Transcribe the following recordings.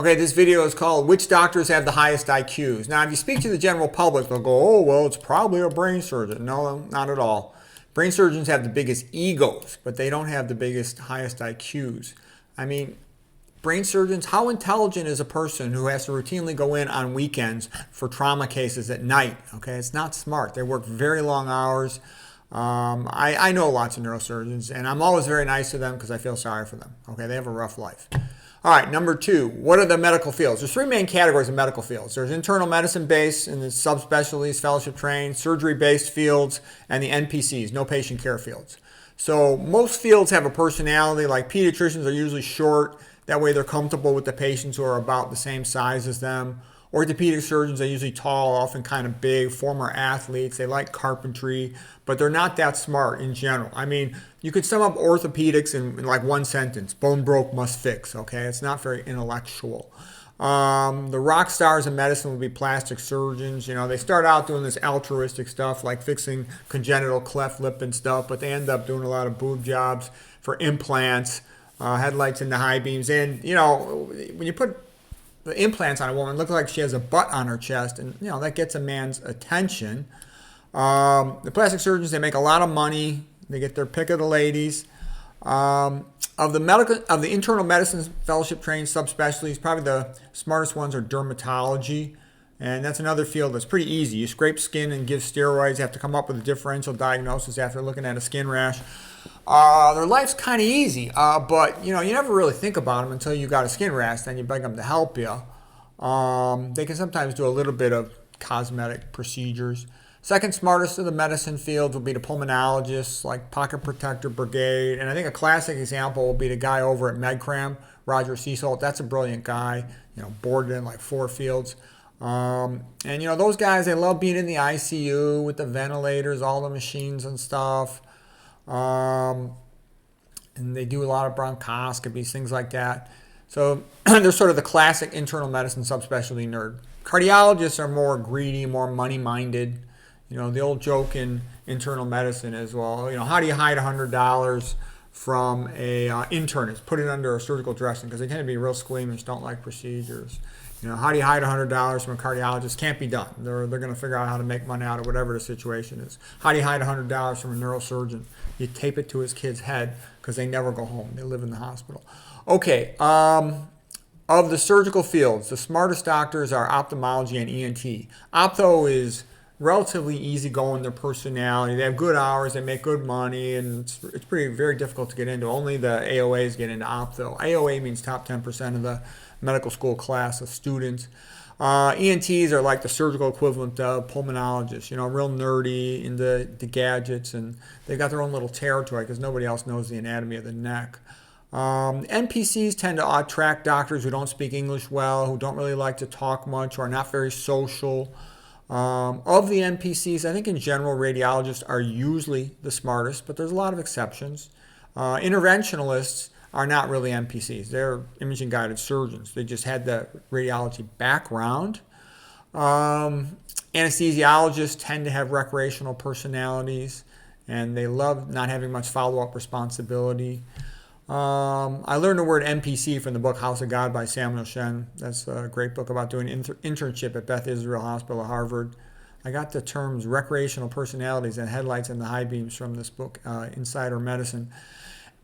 Okay, this video is called Which Doctors Have the Highest IQs? Now, if you speak to the general public, they'll go, oh, well, it's probably a brain surgeon. No, not at all. Brain surgeons have the biggest egos, but they don't have the highest IQs. I mean, brain surgeons, how intelligent is a person who has to routinely go in on weekends for trauma cases at night? Okay, it's not smart. They work very long hours. I know lots of neurosurgeons, and I'm always very nice to them because I feel sorry for them. Okay, they have a rough life. All right, number two, what are the medical fields? There's three main categories of medical fields. There's internal medicine-based and the subspecialties, fellowship-trained, surgery-based fields, and the NPCs, no patient care fields. So most fields have a personality, like pediatricians are usually short. That way they're comfortable with the patients who are about the same size as them. Orthopedic surgeons are usually tall, often kind of big, former athletes. They like carpentry, but they're not that smart in general. I mean, you could sum up orthopedics in like one sentence. Bone broke, must fix, okay? It's not very intellectual. The rock stars in medicine would be plastic surgeons. You know, they start out doing this altruistic stuff like fixing congenital cleft lip and stuff, but they end up doing a lot of boob jobs for implants, headlights into high beams. And, you know, when you put the implants on a woman, look like she has a butt on her chest, and you know that gets a man's attention. The plastic surgeons, they make a lot of money. They get their pick of the ladies. Of the internal medicine fellowship trained subspecialties, probably the smartest ones are dermatology, and that's another field that's pretty easy. You scrape skin and give steroids. You have to come up with a differential diagnosis after looking at a skin rash. Their life's kind of easy, but you know you never really think about them until you got a skin rash. Then you beg them to help you. They can sometimes do a little bit of cosmetic procedures. Second smartest of the medicine fields will be the pulmonologists, like Pocket Protector Brigade, and I think a classic example will be the guy over at MedCram, Roger Seasalt. That's a brilliant guy. You know, boarded in like 4 fields. And you know those guys, they love being in the ICU with the ventilators, all the machines and stuff. And they do a lot of bronchoscopies, things like that. So they're sort of the classic internal medicine subspecialty nerd. Cardiologists are more greedy, more money-minded. You know, the old joke in internal medicine is, well, you know, how do you hide $100 from a internist? Put it under a surgical dressing, because they tend to be real squeamish, don't like procedures. You know, how do you hide $100 from a cardiologist? Can't be done. They're going to figure out how to make money out of whatever the situation is. How do you hide $100 from a neurosurgeon? You tape it to his kid's head, because they never go home. They live in the hospital. Okay, of the surgical fields, the smartest doctors are ophthalmology and ENT. Ophtho is relatively easygoing, their personality. They have good hours, they make good money, and it's very difficult to get into. Only the AOAs get into ophtho. AOA means top 10% of the medical school class of students. ENTs are like the surgical equivalent of pulmonologists, you know, real nerdy into the gadgets, and they've got their own little territory because nobody else knows the anatomy of the neck. NPCs tend to attract doctors who don't speak English well, who don't really like to talk much, or are not very social. Of the NPCs, I think in general radiologists are usually the smartest, but there's a lot of exceptions. Interventionalists are not really NPCs. They're imaging guided surgeons. They just had the radiology background. Anesthesiologists tend to have recreational personalities, and they love not having much follow-up responsibility. I learned the word NPC from the book House of God by Samuel Shen. That's a great book about doing internship at Beth Israel Hospital at Harvard. I got the terms recreational personalities and headlights and the high beams from this book, Insider Medicine.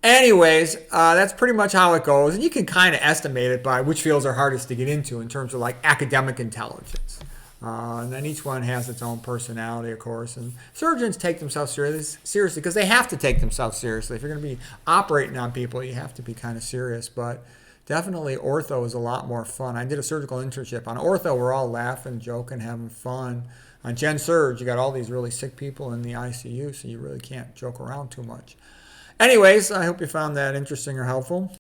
Anyways, that's pretty much how it goes. And you can kind of estimate it by which fields are hardest to get into in terms of like academic intelligence. And then each one has its own personality, of course. And surgeons take themselves seriously because they have to take themselves seriously. If you're going to be operating on people, you have to be kind of serious. But definitely ortho is a lot more fun. I did a surgical internship. On ortho, we're all laughing, joking, having fun. On gen surg, you got all these really sick people in the ICU, so you really can't joke around too much. Anyways, I hope you found that interesting or helpful.